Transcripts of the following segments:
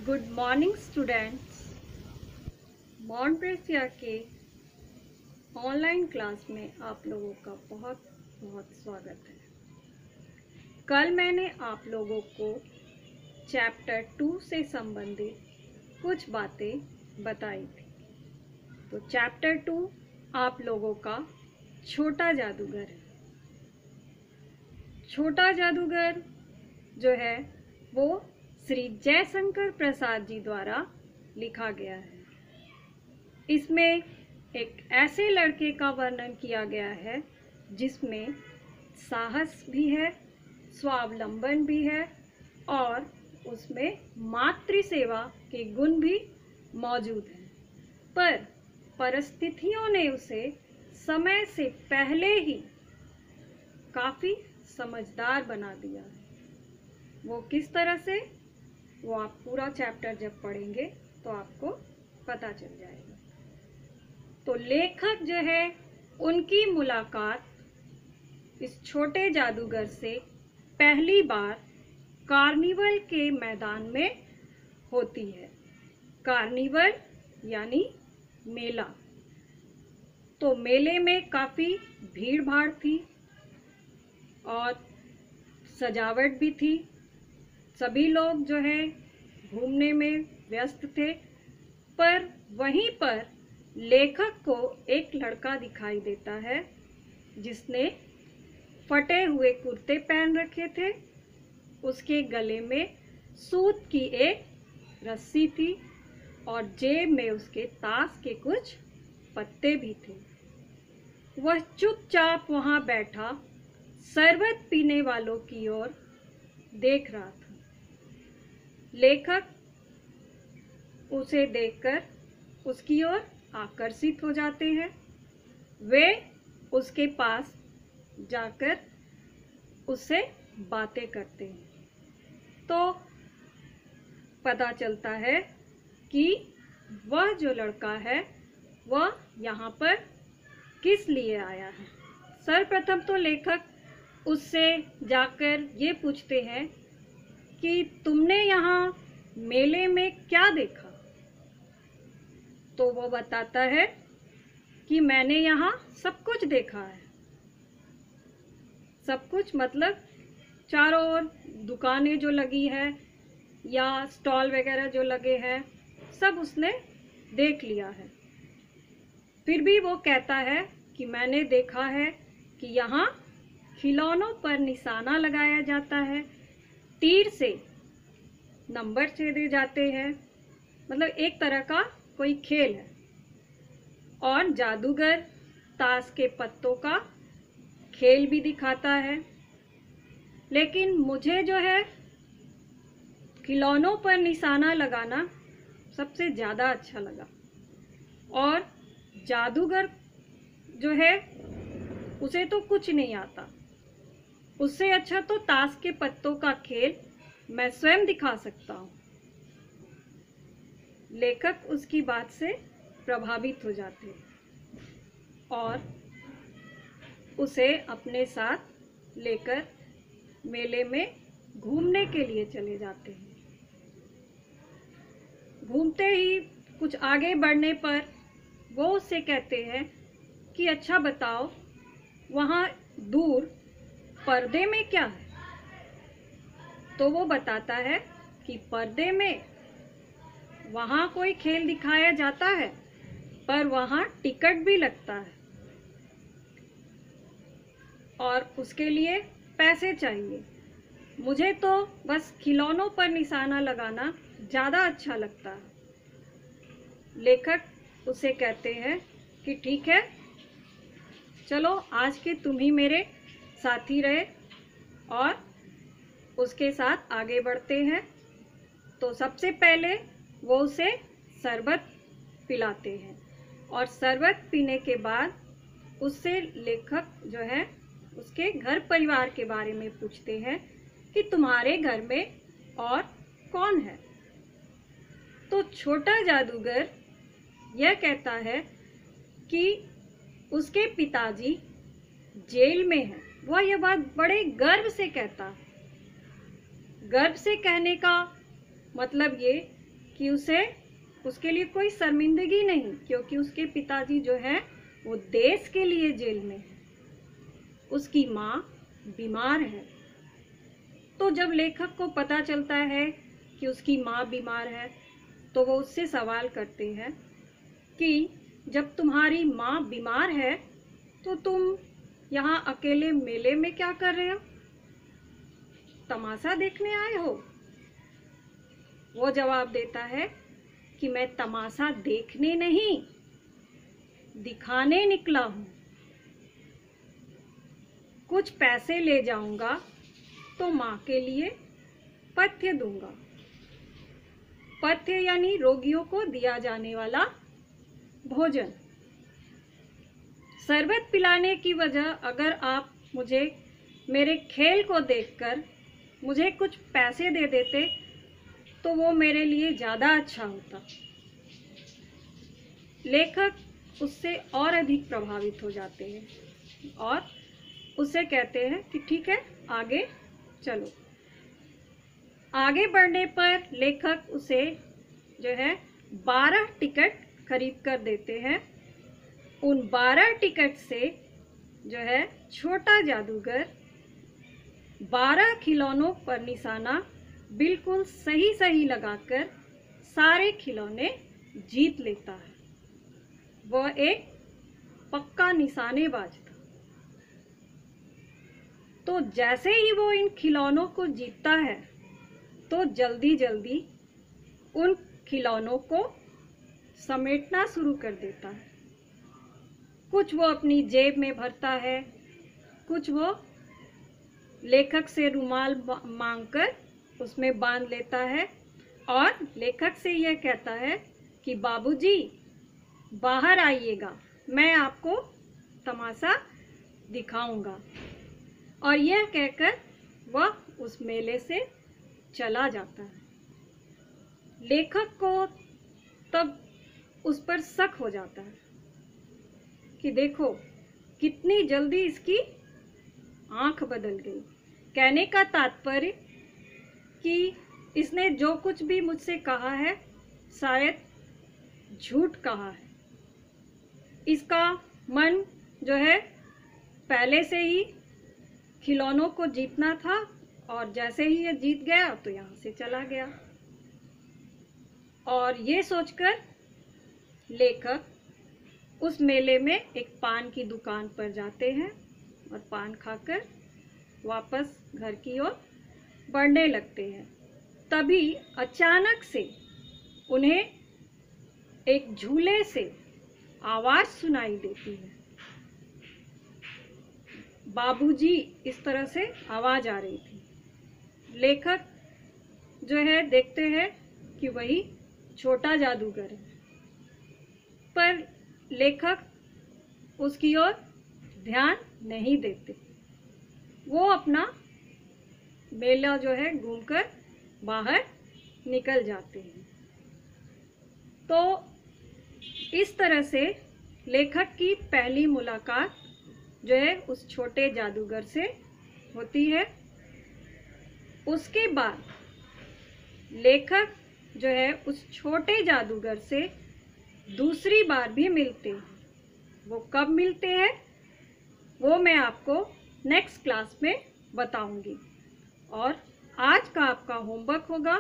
Good morning students. मॉन्ट्रेसिया के online class में आप लोगों का बहुत बहुत स्वागत है। कल मैंने आप लोगों को चैप्टर 2 से संबंधित कुछ बातें बताई थी। तो चैप्टर 2 आप लोगों का छोटा जादूगर है। छोटा जादूगर जो है वो श्री जयशंकर प्रसाद जी द्वारा लिखा गया है। इसमें एक ऐसे लड़के का वर्णन किया गया है जिसमें साहस भी है, स्वावलंबन भी है और उसमें मातृ सेवा के गुण भी मौजूद हैं। पर परिस्थितियों ने उसे समय से पहले ही काफ़ी समझदार बना दिया है। वो किस तरह से, वो आप पूरा चैप्टर जब पढ़ेंगे तो आपको पता चल जाएगा। तो लेखक जो है उनकी मुलाकात इस छोटे जादूगर से पहली बार कार्निवल के मैदान में होती है। कार्निवल यानी मेला। तो मेले में काफ़ी भीड़ भाड़ थी और सजावट भी थी। सभी लोग जो है घूमने में व्यस्त थे। पर वहीं पर लेखक को एक लड़का दिखाई देता है जिसने फटे हुए कुर्ते पहन रखे थे। उसके गले में सूत की एक रस्सी थी और जेब में उसके ताश के कुछ पत्ते भी थे। वह चुपचाप वहां बैठा शरबत पीने वालों की ओर देख रहा था। लेखक उसे देखकर उसकी ओर आकर्षित हो जाते हैं। वे उसके पास जाकर उससे बातें करते हैं। तो पता चलता है कि वह जो लड़का है वह यहाँ पर किस लिए आया है। सर्वप्रथम तो लेखक उससे जाकर ये पूछते हैं कि तुमने यहाँ मेले में क्या देखा। तो वो बताता है कि मैंने यहाँ सब कुछ देखा है। सब कुछ मतलब चारों ओर दुकानें जो लगी है या स्टॉल वगैरह जो लगे हैं सब उसने देख लिया है। फिर भी वो कहता है कि मैंने देखा है कि यहाँ खिलौनों पर निशाना लगाया जाता है, तीर से नंबर छेदे जाते हैं, मतलब एक तरह का कोई खेल है। और जादूगर ताश के पत्तों का खेल भी दिखाता है। लेकिन मुझे जो है खिलौनों पर निशाना लगाना सबसे ज़्यादा अच्छा लगा। और जादूगर जो है उसे तो कुछ नहीं आता। उससे अच्छा तो ताश के पत्तों का खेल मैं स्वयं दिखा सकता हूँ। लेखक उसकी बात से प्रभावित हो जाते हैं और उसे अपने साथ लेकर मेले में घूमने के लिए चले जाते हैं। घूमते ही कुछ आगे बढ़ने पर वो उससे कहते हैं कि अच्छा बताओ वहाँ दूर पर्दे में क्या है। तो वो बताता है कि पर्दे में वहाँ कोई खेल दिखाया जाता है पर वहाँ टिकट भी लगता है और उसके लिए पैसे चाहिए। मुझे तो बस खिलौनों पर निशाना लगाना ज़्यादा अच्छा लगता है। लेखक उसे कहते हैं कि ठीक है, चलो आज के तुम ही मेरे साथी रहे। और उसके साथ आगे बढ़ते हैं। तो सबसे पहले वो उसे शरबत पिलाते हैं और शरबत पीने के बाद उससे लेखक जो है उसके घर परिवार के बारे में पूछते हैं कि तुम्हारे घर में और कौन है। तो छोटा जादूगर यह कहता है कि उसके पिताजी जेल में हैं। वह यह बात बड़े गर्व से कहता है। गर्व से कहने का मतलब ये कि उसके लिए कोई शर्मिंदगी नहीं, क्योंकि उसके पिताजी जो है वो देश के लिए जेल में है, उसकी माँ बीमार है। तो जब लेखक को पता चलता है कि उसकी माँ बीमार है, तो वो उससे सवाल करते हैं कि जब तुम्हारी माँ बीमार है तो तुम यहाँ अकेले मेले में क्या कर रहे हो, तमाशा देखने आए हो? वो जवाब देता है कि मैं तमाशा देखने नहीं, दिखाने निकला हूँ। कुछ पैसे ले जाऊंगा तो माँ के लिए पथ्य दूंगा। पथ्य यानी रोगियों को दिया जाने वाला भोजन। शरबत पिलाने की वजह अगर आप मुझे मेरे खेल को देखकर मुझे कुछ पैसे दे देते तो वो मेरे लिए ज़्यादा अच्छा होता। लेखक उससे और अधिक प्रभावित हो जाते हैं और उससे कहते हैं कि ठीक है, आगे चलो। आगे बढ़ने पर लेखक उसे जो है 12 टिकट खरीद कर देते हैं। उन 12 टिकट से जो है छोटा जादूगर 12 खिलौनों पर निशाना बिल्कुल सही सही लगाकर सारे खिलौने जीत लेता है। वह एक पक्का निशानेबाज था। तो जैसे ही वो इन खिलौनों को जीतता है तो जल्दी जल्दी उन खिलौनों को समेटना शुरू कर देता है। कुछ वो अपनी जेब में भरता है, कुछ वो लेखक से रुमाल मांगकर उसमें बांध लेता है और लेखक से यह कहता है कि बाबूजी बाहर आइएगा, मैं आपको तमाशा दिखाऊंगा। और यह कहकर वह उस मेले से चला जाता है। लेखक को तब उस पर शक हो जाता है कि देखो कितनी जल्दी इसकी आंख बदल गई। कहने का तात्पर्य कि इसने जो कुछ भी मुझसे कहा है शायद झूठ कहा है। इसका मन जो है पहले से ही खिलौनों को जीतना था और जैसे ही ये जीत गया तो यहाँ से चला गया। और ये सोचकर लेखक उस मेले में एक पान की दुकान पर जाते हैं और पान खाकर वापस घर की ओर बढ़ने लगते हैं। तभी अचानक से उन्हें एक झूले से आवाज सुनाई देती है, बाबूजी, इस तरह से आवाज आ रही थी। लेखक जो है देखते हैं कि वही छोटा जादूगर है, पर लेखक उसकी ओर ध्यान नहीं देते। वो अपना मेला जो है घूमकर बाहर निकल जाते हैं। तो इस तरह से लेखक की पहली मुलाकात जो है उस छोटे जादूगर से होती है। उसके बाद लेखक जो है उस छोटे जादूगर से दूसरी बार भी मिलते हैं। वो कब मिलते हैं वो मैं आपको नेक्स्ट क्लास में बताऊंगी। और आज का आपका होमवर्क होगा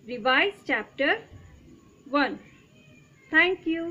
रिवाइज चैप्टर 1। Thank you.